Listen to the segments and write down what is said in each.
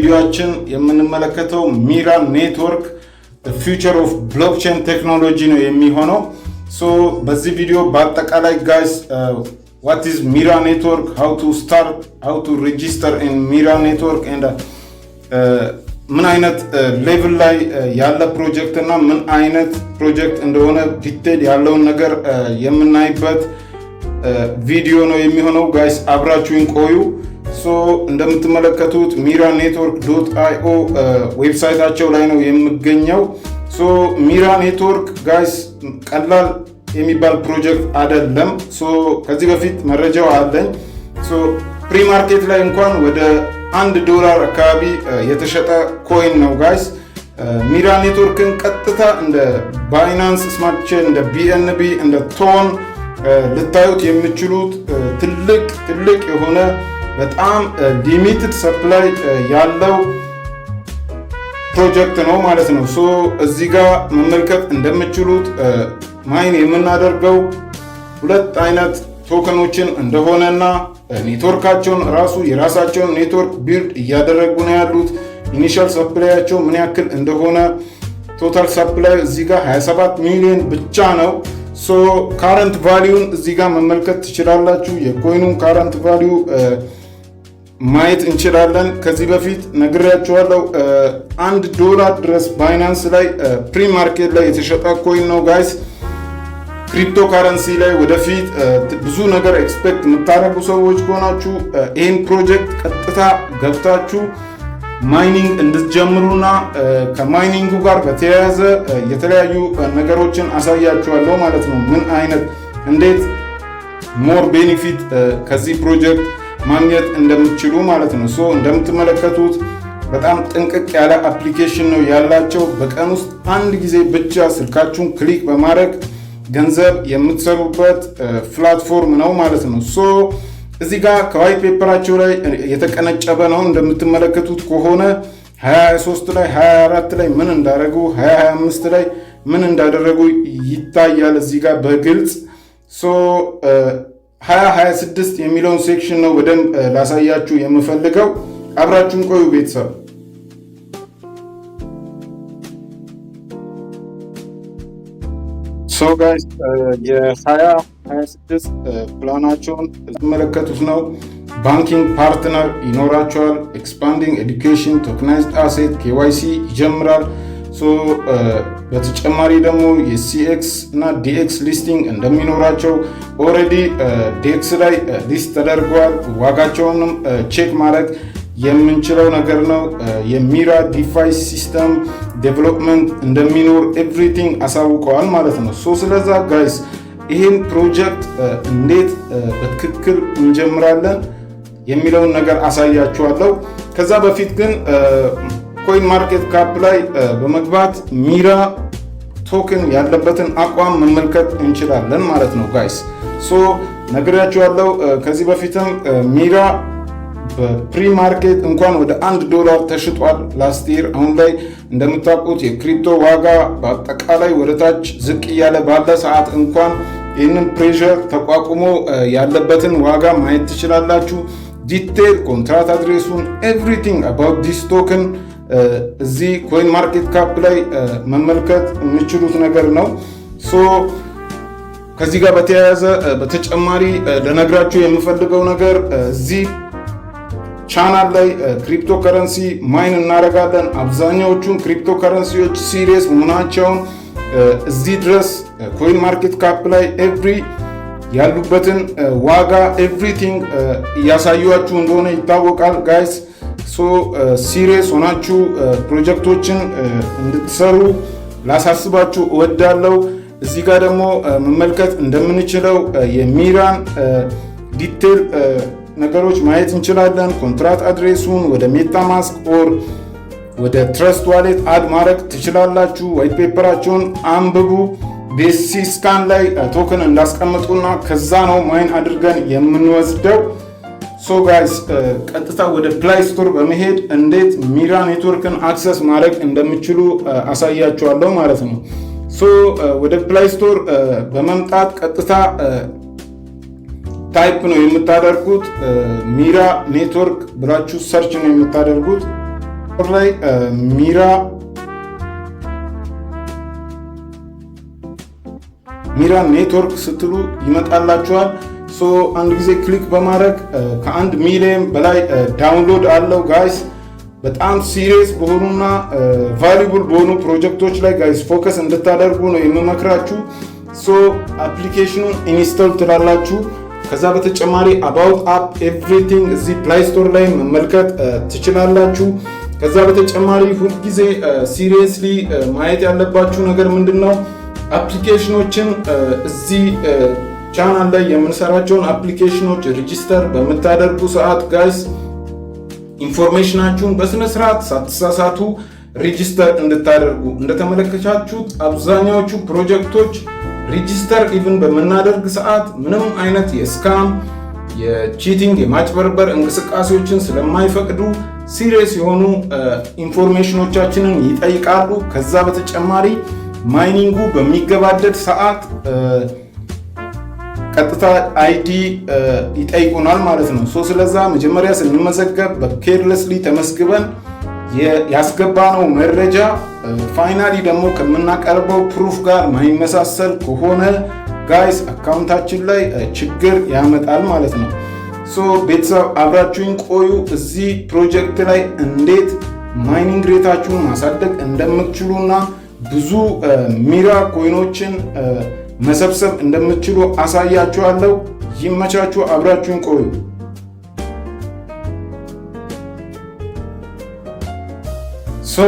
ቪዲዮአችን የምንመለከተው ሚራ ኔትወርክ future of blockchain technology ነው የሚሆነው። so በዚህ ቪዲዮ በአጠቃላይ guys what is Mira network, how to start, how to register in Mira network and ምን አይነት ሌቭል ላይ ያለ ፕሮጀክት እና ምን አይነት ፕሮጀክት እንደሆነ ዲቴል ያለውን ነገር የምናይበት ቪዲዮ ነው የሚሆነው ጋይስ አብራችሁን ቆዩ። ሶ እንደምትመለከቱት miranetwork.io ዌብሳይታቸው ላይ ነው የሚገኘው። ሶ ሚራ ኔትወርክ ጋይስ ቀላል የሚባል ፕሮጀክት አይደለም። ሶ ከዚህ በፊት መረጃው አለኝ። ሶ ፕሪ ማርኬት ላይ እንኳን ወደ $1 አካባቢ የተሸጠ ኮይን ነው ጋይስ። ሚራ ኔትወርክን ቀጥታ እንደ ባይናንስ ስማርት ቼን፣ እንደ BNB፣ እንደ ቶን ልታዩት የምትችሉት ትልቅ የሆነ በጣም ሊሚትድ ሰፕላይ ያለው ፕሮጀክት ነው ማለት ነው። ሶ እዚህ ጋር መመልከት እንደምትችሉት ማይን የምናደርገው ሁለት አይነት ቶከኖችን እንደሆነና ኔትወርካቸውን የራሳቸውን ኔትወርክ ቢልድ እያደረጉ ነው ያሉት። ኢኒሻል ሰፕላያቸው ምን ያክል እንደሆነ ቶታል ሰፕላይ እዚህ ጋር 27 ሚሊዮን ብቻ ነው። ሶ ካረንት ቫልዩን እዚህ ጋር መመልከት ትችላላችሁ። የኮይኑን ካረንት ቫልዩ ማየት እንችላለን። ከዚህ በፊት ነግሬያችኋለሁ። $1 ድረስ ባይናንስ ላይ ፕሪ ማርኬት ላይ የተሸጠ ኮይን ነው ጋይስ። ክሪፕቶ ካረንሲ ላይ ወደፊት ብዙ ነገር ኤክስፔክት የምታደርጉ ሰዎች ከሆናችሁ ይህን ፕሮጀክት ቀጥታ ገብታችሁ ማይኒንግ እንድትጀምሩና ከማይኒንጉ ጋር በተያያዘ የተለያዩ ነገሮችን አሳያችኋለሁ ማለት ነው። ምን አይነት እንዴት ሞር ቤኒፊት ከዚህ ፕሮጀክት ማግኘት እንደምትችሉ ማለት ነው። ሶ እንደምትመለከቱት በጣም ጥንቅቅ ያለ አፕሊኬሽን ነው ያላቸው። በቀን ውስጥ አንድ ጊዜ ብቻ ስልካችሁን ክሊክ በማድረግ ገንዘብ የምትሰሩበት ፕላትፎርም ነው ማለት ነው። ሶ እዚህ ጋር ከዋይት ፔፐራቸው ላይ የተቀነጨበ ነው። እንደምትመለከቱት ከሆነ 2023 ላይ 24 ላይ ምን እንዳደረጉ 2025 ላይ ምን እንዳደረጉ ይታያል እዚህ ጋር በግልጽ። ሶ 2026 የሚለውን ሴክሽን ነው በደንብ ላሳያችሁ የምፈልገው። አብራችሁን ቆዩ ቤተሰብ። ሶ ጋይስ የ2026 ፕላናቸውን የተመለከቱት ነው። ባንኪንግ ፓርትነር ይኖራቸዋል። ኤክስፓንዲንግ ኤዱኬሽን፣ ቶክናይዝድ አሴት፣ KYC ይጀምራል። ሶ በተጨማሪ ደግሞ የCX እና DX ሊስቲንግ እንደሚኖራቸው ኦልሬዲ DX ላይ ሊስት ተደርገዋል። ዋጋቸውንም ቼክ ማድረግ የምንችለው ነገር ነው። የሚራ ዲፋይ ሲስተም ዴቨሎፕመንት እንደሚኖር ኤቭሪቲንግ አሳውቀዋል ማለት ነው። ሶ ስለዛ ጋይስ ይህን ፕሮጀክት እንዴት በትክክል እንጀምራለን የሚለውን ነገር አሳያችኋለሁ። ከዛ በፊት ግን ኮይን ማርኬት ካፕ ላይ በመግባት ሚራ ቶክን ያለበትን አቋም መመልከት እንችላለን ማለት ነው ጋይስ። ሶ ነግሬያችኋለሁ ከዚህ በፊትም ሚራ በፕሪ ማርኬት እንኳን ወደ $1 ተሽጧል ላስት ይር። አሁን ላይ እንደምታውቁት የክሪፕቶ ዋጋ በአጠቃላይ ወደታች ዝቅ እያለ ባለ ሰዓት እንኳን ይህንን ፕሬሸር ተቋቁሞ ያለበትን ዋጋ ማየት ትችላላችሁ። ዲቴል ኮንትራት አድሬሱን ኤቭሪቲንግ አባውት ዲስ ቶክን እዚህ ኮይን ማርኬት ካፕ ላይ መመልከት የሚችሉት ነገር ነው። ሶ ከዚህ ጋር በተያያዘ በተጨማሪ ለነግራችሁ የምፈልገው ነገር እዚህ ቻናል ላይ ክሪፕቶ ከረንሲ ማይን እናደርጋለን። አብዛኛዎቹን ክሪፕቶ ከረንሲዎች ሲሪየስ መሆናቸውን እዚህ ድረስ ኮይን ማርኬት ካፕ ላይ ኤቭሪ ያሉበትን ዋጋ ኤቭሪቲንግ እያሳዩአችሁ እንደሆነ ይታወቃል ጋይስ። ሶ ሲሪየስ ሆናችሁ ፕሮጀክቶችን እንድትሰሩ ላሳስባችሁ እወዳለሁ። እዚህ ጋር ደግሞ መመልከት እንደምንችለው የሚራን ዲቴል ነገሮች ማየት እንችላለን። ኮንትራት አድሬሱን ወደ ሜታማስክ ኦር ወደ ትረስት ዋሌት አድ ማድረግ ትችላላችሁ። ዋይት ፔፐራቸውን አንብቡ። ቤሲ ስካን ላይ ቶክን እንዳስቀምጡና ከዛ ነው ማይን አድርገን የምንወስደው። ሶ ጋይስ ቀጥታ ወደ ፕላይ ስቶር በመሄድ እንዴት ሚራ ኔትወርክን አክሰስ ማድረግ እንደምችሉ አሳያችኋለሁ ማለት ነው። ሶ ወደ ፕላይ ስቶር በመምጣት ቀጥታ ታይፕ ነው የምታደርጉት። ሚራ ኔትወርክ ብላችሁ ሰርች ነው የምታደርጉት። ላይ ሚራ ኔትወርክ ስትሉ ይመጣላችኋል። አንድ ጊዜ ክሊክ በማድረግ ከ1 ሚሊዮን በላይ ዳውንሎድ አለው ጋይስ። በጣም ሲሪየስ በሆኑና ቫሉብል በሆኑ ፕሮጀክቶች ላይ ጋይስ ፎከስ እንድታደርጉ ነው የምመክራችሁ። አፕሊኬሽኑን ኢንስቶል ትላላችሁ። ከዛ በተጨማሪ አባውት አፕ ኤቭሪቲንግ እዚህ ፕላይ ስቶር ላይ መመልከት ትችላላችሁ። ከዛ በተጨማሪ ሁልጊዜ ሲሪየስሊ ማየት ያለባችሁ ነገር ምንድነው? አፕሊኬሽኖችን እዚህ ቻናል ላይ የምንሰራቸውን አፕሊኬሽኖች ሬጂስተር በምታደርጉ ሰዓት ጋይስ ኢንፎርሜሽናችሁን በስነ ስርዓት ሳትሳሳቱ ሬጂስተር እንድታደርጉ። እንደተመለከታችሁት አብዛኛዎቹ ፕሮጀክቶች ሬጂስተር ኢቭን በምናደርግ ሰዓት ምንም አይነት የስካም የቺቲንግ የማጭበርበር እንቅስቃሴዎችን ስለማይፈቅዱ ሲሪየስ የሆኑ ኢንፎርሜሽኖቻችንን ይጠይቃሉ። ከዛ በተጨማሪ ማይኒንጉ በሚገባደድ ሰዓት ቀጥታ አይዲ ይጠይቁናል ማለት ነው። ስለዛ መጀመሪያ ስንመዘገብ በኬርለስሊ ተመስግበን ያስገባነው መረጃ ፋይናሊ ደግሞ ከምናቀርበው ፕሩፍ ጋር ማይመሳሰል ከሆነ ጋይስ አካውንታችን ላይ ችግር ያመጣል ማለት ነው። ቤተሰብ አብራችሁኝ ቆዩ። እዚህ ፕሮጀክት ላይ እንዴት ማይኒንግ ሬታችሁን ማሳደግ እንደምትችሉና ብዙ ሚራ ኮይኖችን መሰብሰብ እንደምትችሉ አሳያችኋለሁ። ይመቻችሁ፣ አብራችሁን ቆዩ።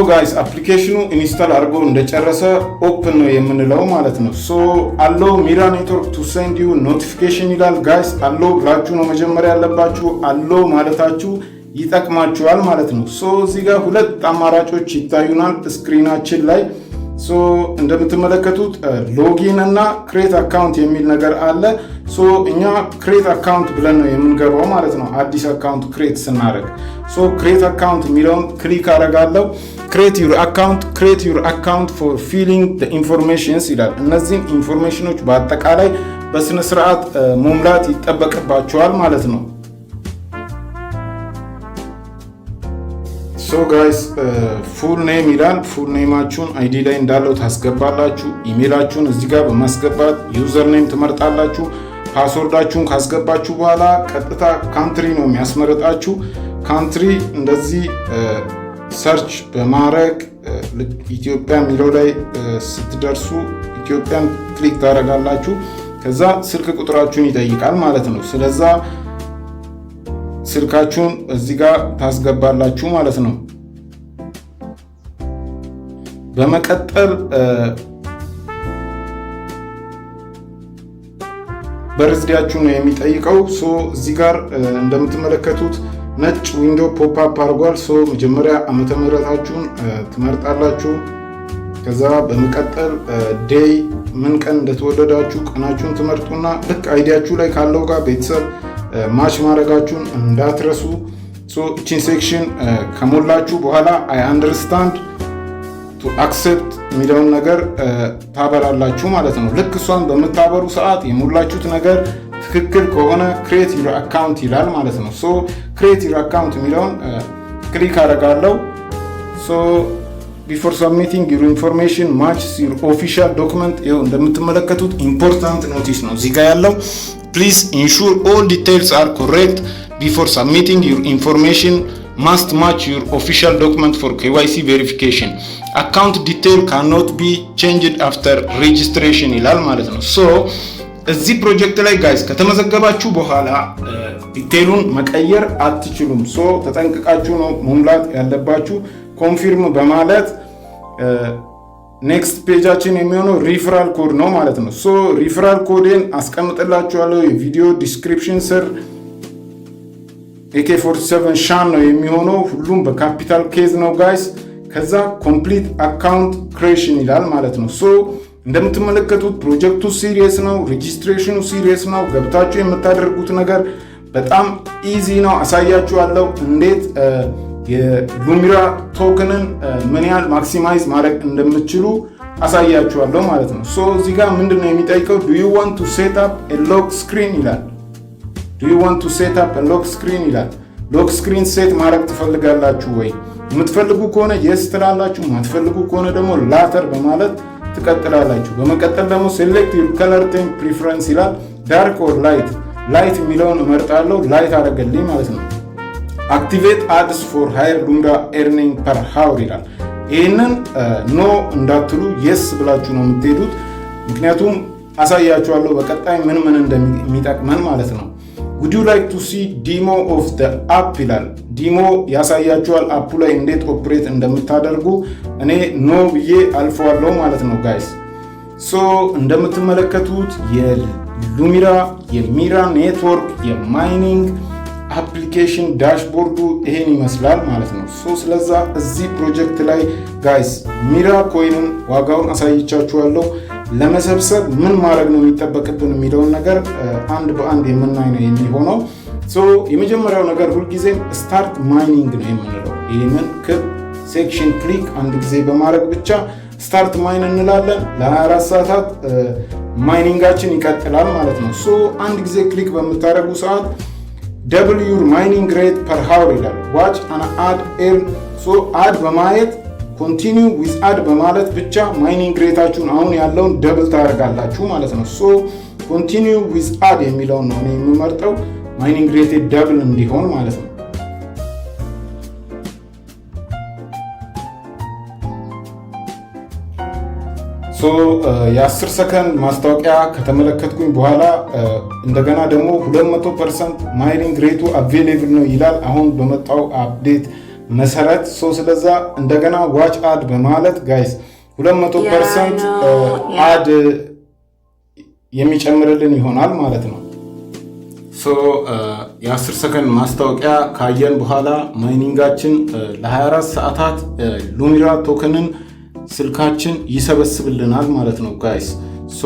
ጋይስ አፕሊኬሽኑ ኢንስታል አድርጎ እንደጨረሰ ኦፕን ነው የምንለው ማለት ነው። አሎ ሚራ ኔትወርክ ቱ ሴንድ ዩ ኖቲፊኬሽን ይላል። ጋይስ አሎ ብላችሁ ነው መጀመሪያ ያለባችሁ። አሎ ማለታችሁ ይጠቅማችኋል ማለት ነው። እዚህ ጋር ሁለት አማራጮች ይታዩናል ስክሪናችን ላይ። እንደምትመለከቱት ሎጊን እና ክሬት አካውንት የሚል ነገር አለ። እኛ ክሬት አካውንት ብለን ነው የምንገባው ማለት ነው። አዲስ አካውንት ክሬት ስናደርግ ክሬት አካውንት የሚለውን ክሊክ አደርጋለሁ። ክሬት ዩር አካውንት ፎር ፊሊንግ ዘ ኢንፎርሜሽንስ ይላል። እነዚህን ኢንፎርሜሽኖች በአጠቃላይ በስነ ስርዓት መሙላት ይጠበቅባቸዋል ማለት ነው። ጋይስ ፉል ኔም ይላል። ፉል ኔማችሁን አይዲ ላይ እንዳለው ታስገባላችሁ። ኢሜይላችሁን እዚህ ጋር በማስገባት ዩዘር ኔም ትመርጣላችሁ። ፓስወርዳችሁን ካስገባችሁ በኋላ ቀጥታ ካንትሪ ነው የሚያስመርጣችሁ። ካንትሪ እንደዚህ ሰርች በማድረግ ኢትዮጵያ የሚለው ላይ ስትደርሱ ኢትዮጵያን ክሊክ ታደርጋላችሁ። ከዛ ስልክ ቁጥራችሁን ይጠይቃል ማለት ነው። ስለዛ ስልካችሁን እዚህ ጋር ታስገባላችሁ ማለት ነው። በመቀጠል በርዝዴያችሁ ነው የሚጠይቀው። እዚህ ጋር እንደምትመለከቱት ነጭ ዊንዶ ፖፕ አፕ አድርጓል። መጀመሪያ ዓመተ ምህረታችሁን ትመርጣላችሁ። ከዛ በመቀጠል ዴይ ምን ቀን እንደተወለዳችሁ ቀናችሁን ትመርጡና ልክ አይዲያችሁ ላይ ካለው ጋር ቤተሰብ ማች ማድረጋችሁን እንዳትረሱ። እቺን ሴክሽን ከሞላችሁ በኋላ አይ አንደርስታንድ ቱ አክሴፕት የሚለውን ነገር ታበራላችሁ ማለት ነው። ልክ እሷን በምታበሩ ሰዓት የሞላችሁት ነገር ትክክል ከሆነ ክሬት ዩር አካውንት ይላል ማለት ነው። ክሬት ዩር አካውንት የሚለውን ክሊክ አደርጋለሁ። ቢፎር ሰብሚቲንግ ዩር ኢንፎርሜሽን ማችስ ዩር ኦፊሻል ዶክመንት። ይኸው እንደምትመለከቱት ኢምፖርታንት ኖቲስ ነው እዚህ ጋር ያለው። Please ensure all details are correct before submitting your information. Must match your official document for KYC verification. Account detail cannot be changed after registration ይላል ማለት ነው። እዚህ ፕሮጀክት ላይ ጋይስ ከተመዘገባችሁ በኋላ ዲቴይሉን መቀየር አትችሉም። ተጠንቅቃችሁ ነው መሙላት ያለባችሁ። ኮንፊርም በማለት ኔክስት ፔጃችን የሚሆነው ሪፈራል ኮድ ነው ማለት ነው። ሪፈራል ኮድን አስቀምጥላችኋለሁ የቪዲዮ ዲስክሪፕሽን ስር። AK47 ሻን ነው የሚሆነው። ሁሉም በካፒታል ኬዝ ነው ጋይስ። ከዛ ኮምፕሊት አካውንት ክሬሽን ይላል ማለት ነው። እንደምትመለከቱት ፕሮጀክቱ ሲሪየስ ነው፣ ሬጂስትሬሽኑ ሲሪየስ ነው። ገብታችሁ የምታደርጉት ነገር በጣም ኢዚ ነው። አሳያችኋለሁ እንዴት የሉሚራ ቶክንን ምን ያህል ማክሲማይዝ ማድረግ እንደምትችሉ አሳያችኋለሁ ማለት ነው። እዚህ ጋር ምንድነው የሚጠይቀው? do you want to set up a lock screen ይላል። do you want to set up a lock screen ይላል። ሎክ ስክሪን ሴት ማድረግ ትፈልጋላችሁ ወይ? የምትፈልጉ ከሆነ የስ ትላላችሁ፣ ማትፈልጉ ከሆነ ደግሞ ላተር በማለት ትቀጥላላችሁ። በመቀጠል ደግሞ ሴሌክት ዩር ከለር ቴም ፕሪፈረንስ ይላል። ዳርክ ኦር ላይት፣ ላይት የሚለውን እመርጣለሁ። ላይት አደረገልኝ ማለት ነው። አክቲቬት አድስ ፎር ሃየር ሉምራ ኤርኒንግ ፐር ሃወር ይላል። ይህንን ኖ እንዳትሉ የስ ብላችሁ ነው የምትሄዱት። ምክንያቱም አሳያችኋለሁ በቀጣይ ምን እንደሚጠቅመን ማለት ነው። would you like to see demo of the app ይላል። ዲሞ ያሳያችኋል አፑ ላይ እንዴት ኦፕሬት እንደምታደርጉ። እኔ ኖ ብዬ አልፈዋለሁ ማለት ነው ጋይስ። ሶ እንደምትመለከቱት የሉሚራ የሚራ ኔትወርክ የማይኒንግ አፕሊኬሽን ዳሽቦርዱ ይሄን ይመስላል ማለት ነው። ሶ ስለዛ እዚህ ፕሮጀክት ላይ ጋይስ ሚራ ኮይንን ዋጋውን አሳይቻችኋለሁ። ለመሰብሰብ ምን ማድረግ ነው የሚጠበቅብን የሚለውን ነገር አንድ በአንድ የምናይ ነው የሚሆነው። ሶ የመጀመሪያው ነገር ሁልጊዜም ስታርት ማይኒንግ ነው የምንለው። ይህንን ክብ ሴክሽን ክሊክ አንድ ጊዜ በማድረግ ብቻ ስታርት ማይን እንላለን። ለ24 ሰዓታት ማይኒንጋችን ይቀጥላል ማለት ነው። ሶ አንድ ጊዜ ክሊክ በምታደርጉ ሰዓት ደብል ዩር ማይኒንግ ሬት ፐር ሃወር ይላል። ዋች አን አድ ኤርን። ሶ አድ በማየት ኮንቲኒው ዊዝ አድ በማለት ብቻ ማይኒንግ ሬታችሁን አሁን ያለውን ደብል ታደርጋላችሁ ማለት ነው። ሶ ኮንቲኒው ዊዝ አድ የሚለውን ነው እኔ የምመርጠው ማይኒንግ ሬት ደብል እንዲሆን ማለት ነው። ሶ የ10 ሰከንድ ማስታወቂያ ከተመለከትኩኝ በኋላ እንደገና ደግሞ 200% ማይኒንግ ሬቱ አቬሌብል ነው ይላል አሁን በመጣው አፕዴት መሰረት። ሶ ስለዛ እንደገና ዋች አድ በማለት ጋይስ 200% አድ የሚጨምርልን ይሆናል ማለት ነው። ሶ የ10 ሰከንድ ማስታወቂያ ካየን በኋላ ማይኒንጋችን ለ24 ሰዓታት ሉሚራ ቶከንን ስልካችን ይሰበስብልናል ማለት ነው ጋይስ። ሶ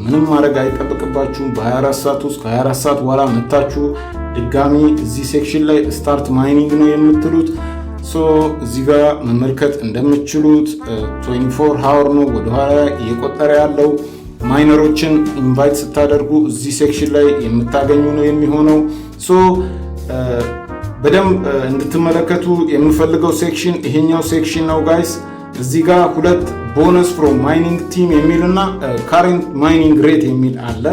ምንም ማድረግ አይጠበቅባችሁም። በ24 ሰዓት ውስጥ ከ24 ሰዓት በኋላ መታችሁ ድጋሚ እዚህ ሴክሽን ላይ ስታርት ማይኒንግ ነው የምትሉት። ሶ እዚህ ጋር መመልከት እንደምትችሉት 24 ሃወር ነው ወደኋላ እየቆጠረ ያለው። ማይነሮችን ኢንቫይት ስታደርጉ እዚህ ሴክሽን ላይ የምታገኙ ነው የሚሆነው። ሶ በደንብ እንድትመለከቱ የምፈልገው ሴክሽን ይሄኛው ሴክሽን ነው ጋይስ። እዚህ ጋር ሁለት ቦነስ ፍሮም ማይኒንግ ቲም የሚል እና ካረንት ማይኒንግ ሬት የሚል አለ።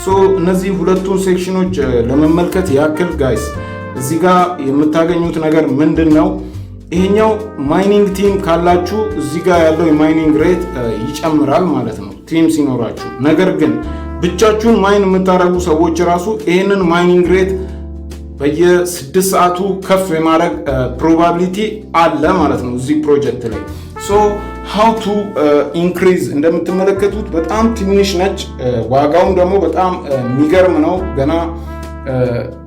ሶ እነዚህ ሁለቱን ሴክሽኖች ለመመልከት ያክል ጋይስ እዚህ ጋር የምታገኙት ነገር ምንድን ነው? ይሄኛው ማይኒንግ ቲም ካላችሁ እዚህ ጋር ያለው የማይኒንግ ሬት ይጨምራል ማለት ነው ቲም ሲኖራችሁ። ነገር ግን ብቻችሁን ማይን የምታደርጉ ሰዎች ራሱ ይሄንን ማይኒንግ ሬት በየ6 ሰዓቱ ከፍ የማድረግ ፕሮባቢሊቲ አለ ማለት ነው እዚህ ፕሮጀክት ላይ። ሶ ሃው ቱ ኢንክሪዝ እንደምትመለከቱት በጣም ትንሽ ነች። ዋጋውም ደግሞ በጣም የሚገርም ነው። ገና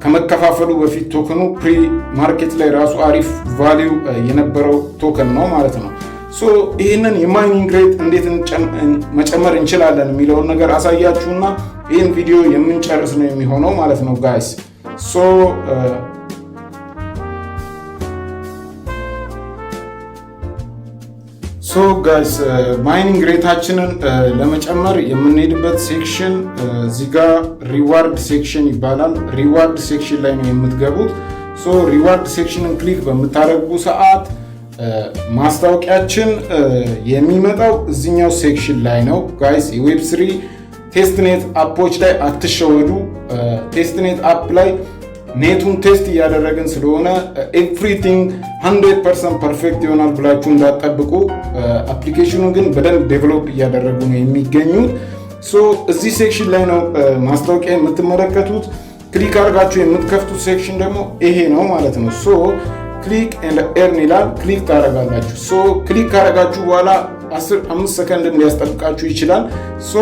ከመከፋፈሉ በፊት ቶከኑ ፕሪ ማርኬት ላይ ራሱ አሪፍ ቫሊዩ የነበረው ቶከን ነው ማለት ነው። ሶ ይህንን የማይኒንግ ሬት እንዴት መጨመር እንችላለን የሚለውን ነገር አሳያችሁና ይህን ቪዲዮ የምንጨርስ ነው የሚሆነው ማለት ነው ጋይስ። ሶ ጋይስ ማይኒንግ ሬታችንን ለመጨመር የምንሄድበት ሴክሽን እዚህ ጋር ሪዋርድ ሴክሽን ይባላል። ሪዋርድ ሴክሽን ላይ ነው የምትገቡት። ሶ ሪዋርድ ሴክሽንን ክሊክ በምታደርጉ ሰዓት ማስታወቂያችን የሚመጣው እዚኛው ሴክሽን ላይ ነው ጋይስ። የዌብ3 ቴስትኔት አፖች ላይ አትሸወዱ። ቴስትኔት አፕ ላይ ኔቱን ቴስት እያደረግን ስለሆነ ኤቭሪቲንግ 100% ፐርፌክት ይሆናል ብላችሁ እንዳትጠብቁ። አፕሊኬሽኑ ግን በደንብ ዴቨሎፕ እያደረጉ ነው የሚገኙት። ሶ እዚህ ሴክሽን ላይ ነው ማስታወቂያ የምትመለከቱት። ክሊክ አድርጋችሁ የምትከፍቱት ሴክሽን ደግሞ ይሄ ነው ማለት ነው። ሶ ክሊክ ኤንድ ኤርን ይላል። ክሊክ ታደርጋላችሁ። ሶ ክሊክ ካደረጋችሁ በኋላ 5 ሰከንድ ሊያስጠብቃችሁ ይችላል። ሶ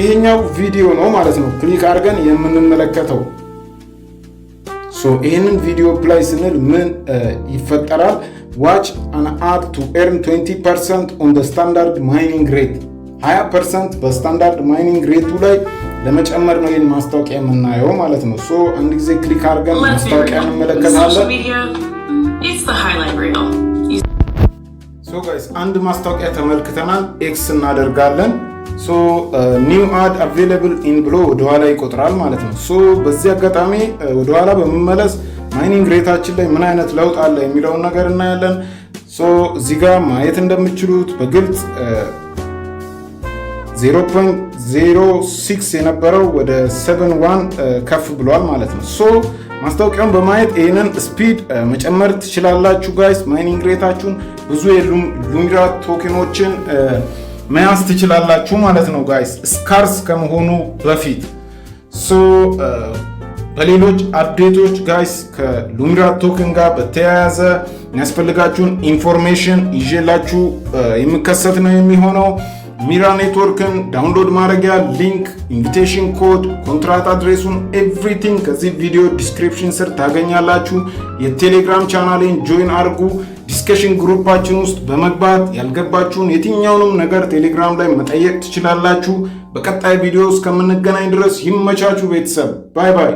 ይሄኛው ቪዲዮ ነው ማለት ነው ክሊክ አድርገን የምንመለከተው። ሶ ይህንን ቪዲዮ ፕላይ ስንል ምን ይፈጠራል? ዋች አን አድ ቱ ኤርን 20% ኦን ደ ስታንዳርድ ማይኒንግ ሬት። 20% በስታንዳርድ ማይኒንግ ሬቱ ላይ ለመጨመር ነው ይህን ማስታወቂያ የምናየው ማለት ነው። ሶ አንድ ጊዜ ክሊክ አድርገን ማስታወቂያ እንመለከታለን። ሶ ጋይስ አንድ ማስታወቂያ ተመልክተናል። ኤክስ እናደርጋለን። ሶ ኒው አድ አቬለብል ኢን ብሎ ወደኋላ ይቆጥራል ማለት ነው። ሶ በዚህ አጋጣሚ ወደኋላ በመመለስ ማይኒንግ ሬታችን ላይ ምን አይነት ለውጥ አለ የሚለውን ነገር እናያለን። ሶ እዚህ ጋር ማየት እንደምትችሉት በግልጽ 0.06 የነበረው ወደ 7.1 ከፍ ብሏል ማለት ነው። ሶ ማስታወቂያውን በማየት ይህንን ስፒድ መጨመር ትችላላችሁ ጋይስ። ማይኒንግ ሬታችሁን ብዙ የሉሚራ ቶኬኖችን መያዝ ትችላላችሁ ማለት ነው ጋይስ፣ ስካርስ ከመሆኑ በፊት። ሶ በሌሎች አፕዴቶች ጋይስ ከሉሚራ ቶክን ጋር በተያያዘ የሚያስፈልጋችሁን ኢንፎርሜሽን ይዤላችሁ የሚከሰት ነው የሚሆነው። ሚራ ኔትወርክን ዳውንሎድ ማድረጊያ ሊንክ፣ ኢንቪቴሽን ኮድ፣ ኮንትራት አድሬሱን ኤቭሪቲንግ ከዚህ ቪዲዮ ዲስክሪፕሽን ስር ታገኛላችሁ። የቴሌግራም ቻናሌን ጆይን አድርጉ። ዲስከሽን ግሩፓችን ውስጥ በመግባት ያልገባችሁን የትኛውንም ነገር ቴሌግራም ላይ መጠየቅ ትችላላችሁ። በቀጣይ ቪዲዮ እስከምንገናኝ ድረስ ይመቻችሁ ቤተሰብ። ባይ ባይ።